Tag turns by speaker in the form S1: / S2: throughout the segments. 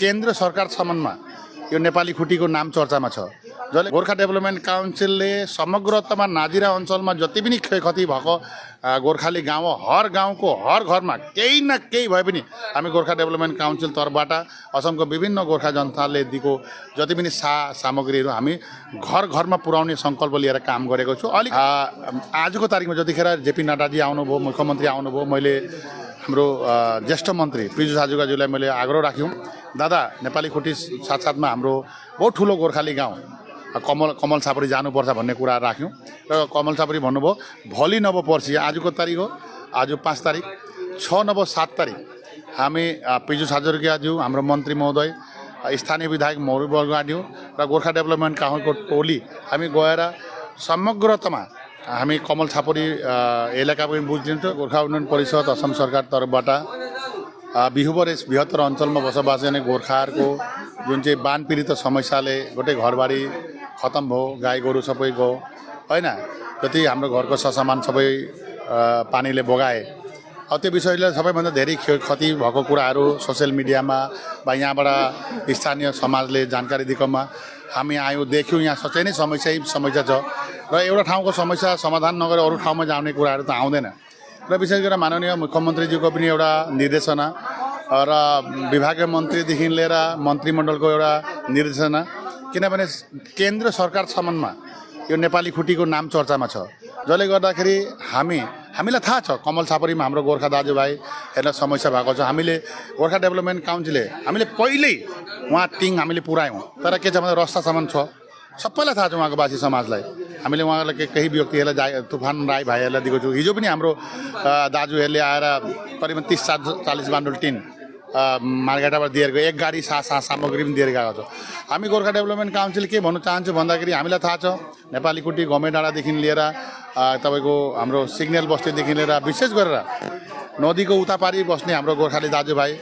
S1: केन्द्र सरकार सम्ममा यो नेपाली खुटीको नाम चर्चामा छ। जसले गोर्खा डेभलपमेन्ट काउन्सिलले समग्रतामा नाजिरा अञ्चलमा जति पनि क्षयक्षति भएको गोर्खाली गाउँ हर गाउँको हर घरमा केही न केही भए पनि हामी गोर्खा डेभलपमेन्ट काउन्सिल तर्फबाट असमको विभिन्न गोर्खा जनताले दिएको जति पनि सामग्रीहरू हामी घर घरमा पुर्याउने सङ्कल्प लिएर काम गरेको छु। अलिक आजको तारिकमा जतिखेर जेपी नड्डाजी आउनुभयो, मुख्यमन्त्री आउनुभयो, मैले हाम्रो ज्येष्ठ मन्त्री पिजु साजुकाज्यूलाई मैले आग्रह राख्यौँ, दादा नेपाली खुटी साथसाथमा हाम्रो बहुत ठुलो गोर्खाली गाउँ कमल छापरी जानुपर्छ भन्ने कुरा राख्यौँ र कमल छापरी भन्नुभयो भोलि नभए पर्सि, आजको तारिक हो, आज 5 तारिक, 6 नभए 7 तारिक हामी पिजु साजुकाज्यू, हाम्रो मन्त्री महोदय, स्थानीय विधायक मौरी बर्गाज्यू र गोर्खा डेभलपमेन्ट काउन्सिलको टोली हामी गएर समग्रतामा हामी कमल छापरी इलाका पनि बुझिदिन्छौँ। गोर्खा उन्नयन परिषद असम सरकार तर्फबाट बिहुबर यस बृहत्तर अञ्चलमा बसोबास गर्ने गोर्खाहरूको जुन चाहिँ बान पीडित समस्याले गोटै घरबारी खतम भयो, गाई गोरु सबै गयो होइन, जति हाम्रो घरको सरसामान सबै पानीले बगाए। अब त्यो विषयले सबैभन्दा धेरै क्षति भएको कुराहरू सोसियल मिडियामा वा यहाँबाट स्थानीय समाजले जानकारी दिएकोमा हामी आयौँ, देख्यौँ, यहाँ सच्चै नै समस्या छ र एउटा ठाउँको समस्या समाधान नगरेर अरू ठाउँमा जाने कुराहरू त आउँदैन। र विशेष गरेर माननीय मुख्यमन्त्रीज्यूको पनि एउटा निर्देशना र विभागीय मन्त्रीदेखि लिएर मन्त्रीमण्डलको एउटा निर्देशना, किनभने केन्द्र सरकार सम्ममा यो नेपाली खुटीको नाम चर्चामा छ। जसले गर्दाखेरि हामीलाई थाहा छ कमल छापरीमा हाम्रो गोर्खा दाजुभाइ हेर्न समस्या भएको छ। हामीले गोर्खा डेभलपमेन्ट काउन्सिलले हामीले पहिल्यै उहाँ टिङ हामीले पुऱ्यायौँ, तर के छ भने रस्तासम्म छ, सबैलाई थाहा छ उहाँको बासी समाजलाई। हामीले उहाँलाई केही व्यक्तिहरूलाई तुफान राई भाइहरूलाई दिएको छु। हिजो पनि हाम्रो दाजुहरूले आएर करिबन 30-40 बान्डल टिन मार्केटबाट दिएर गयो, एक गाडी सामग्री पनि दिएर गएको छ। हामी गोर्खा डेभलपमेन्ट काउन्सिल के भन्नु चाहन्छु भन्दाखेरि हामीलाई थाहा छ नेपाली कुटी घमे डाँडादेखि लिएर तपाईँको हाम्रो सिग्नल बस्तीदेखि लिएर विशेष गरेर नदीको उतापारी बस्ने हाम्रो गोर्खाली दाजुभाइ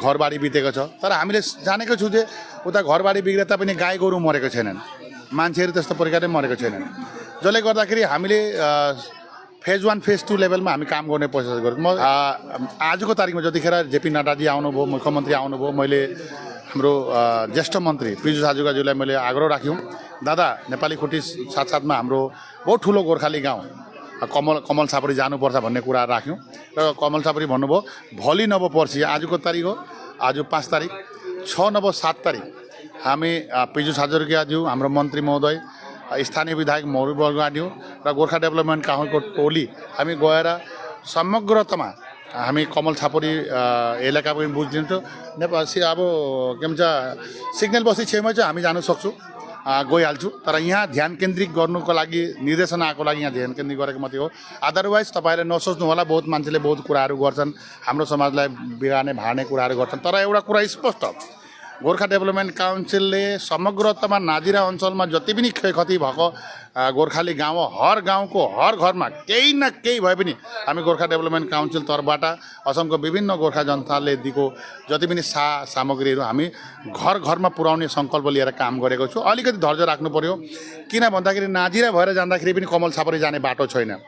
S1: घरबारी बितेको छ। तर हामीले जानेको छु जे उता घरबारी बिग्रे तापनि गाई गोरु मरेको छैनन्, मान्छेहरू त्यस्तो प्रकारले मरेको छैनन्। जसले गर्दाखेरि हामीले फेज 1 फेज 2 लेभलमा हामी काम गर्ने प्रोसेस गर्छौँ। म आजको तारिकमा जतिखेर जेपी नड्डाजी आउनुभयो, मुख्यमन्त्री आउनुभयो, मैले हाम्रो ज्येष्ठ मन्त्री पिजु साजुकाज्यूलाई मैले आग्रह राख्यौँ, दादा नेपाली खुटी साथसाथमा हाम्रो बहुत ठुलो गोर्खाली गाउँ कमल छापरी जानुपर्छ भन्ने कुरा राख्यौँ र कमल छापरी भन्नुभयो भोलि नभए पर्सि, आजको तारिक हो, आज 5 तारिक, 6 नभए 7 तारिक हामी पिजु साजुकाज्यू, हाम्रो मन्त्री महोदय, स्थानीय विधायक मौरी बर्गाज्यू र गोर्खा डेभलपमेन्ट काउन्सिलको टोली हामी गएर समग्रतामा हामी कमल छापरी इलाका पनि बुझिदिन्छौँ। नेपाल अब के भन्छ सिग्नल बस्ती छेउमा चाहिँ हामी जान सक्छौँ, गइहाल्छु। तर यहाँ ध्यान केन्द्रित गर्नुको लागि निर्देशना आएको लागि यहाँ ध्यान केन्द्रित गरेको मात्रै हो। अदरवाइज तपाईँले नसोच्नु होला, बहुत मान्छेले बहुत कुराहरू गर्छन्, हाम्रो समाजलाई बिगार्ने भाड्ने कुराहरू गर्छन्। तर एउटा कुरा स्पष्ट, गोर्खा डेभलपमेन्ट काउन्सिलले समग्रतामा नाजिरा अञ्चलमा जति पनि क्षयक्षति भएको गोर्खाली गाउँ हर गाउँको हर घरमा केही न केही भए पनि हामी गोर्खा डेभलपमेन्ट काउन्सिल तर्फबाट असमको विभिन्न गोर्खा जनताले दिएको जति पनि सामग्रीहरू हामी घर घरमा पुर्याउने सङ्कल्प लिएर काम गरेको छु। अलिकति धैर्य राख्नु पर्यो, किन भन्दाखेरि नाजिरा भएर जाँदाखेरि पनि कमल छापरी जाने बाटो छैन,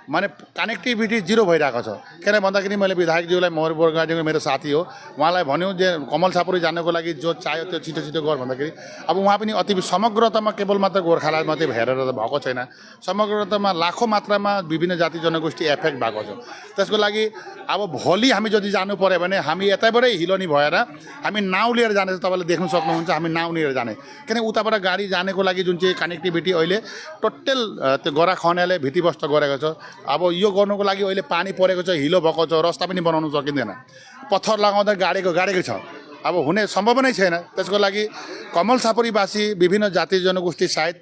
S1: माने कनेक्टिभिटी जिरो भइरहेको छ। किन भन्दाखेरि मैले विधायकज्यूलाई मौरी बर्गाज्यू मेरो साथी हो, उहाँलाई भन्यो जे कमल छापरी जानको लागि जो चाह्यो त्यो छिटो छिटो गर भन्दाखेरि अब उहाँ पनि अति समग्रतामा केवल मात्र गोर्खालाई मात्रै हेरेर त भएको छैन, समग्रतामा लाखौँ मात्रामा विभिन्न जाति जनगोष्ठी एफेक्ट भएको छ। त्यसको लागि अब भोलि हामी जति जानु पऱ्यो भने हामी यतैबाटै हिलोनी भएर हामी नाउ लिएर जाने, तपाईँले देख्न सक्नुहुन्छ हामी नाउ लिएर जाने, किन उताबाट गाडी जानेको लागि जुन चाहिँ कनेक्टिभिटी अहिले टोटल त्यो गरा खन्याले भित्तिबस्त गरेको छ। अब यो गर्नुको लागि अहिले पानी परेको छ, हिलो भएको छ, रस्ता पनि बनाउनु सकिँदैन, पत्थर लगाउँदा गाडेको छ, अब हुने सम्भावनै छैन। त्यसको लागि कमल छापरीवासी विभिन्न जाति जनगोष्ठी सहित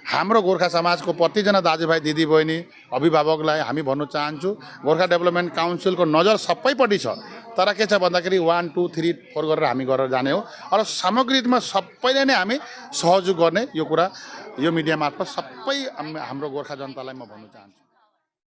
S1: हाम्रो गोर्खा समाजको प्रतिजना दाजुभाइ दिदीबहिनी अभिभावकलाई हामी भन्नु चाहन्छु, गोर्खा डेभलपमेन्ट काउन्सिलको नजर सबैपट्टि छ। तर के छ भन्दाखेरि 1, 2, 3, 4 गरेर हामी गरेर जाने हो र सामग्रीमा सबैले नै हामी सहयोग गर्ने, यो कुरा यो मिडिया मार्फत सबै हाम्रो गोर्खा जनतालाई म भन्नु चाहन्छु।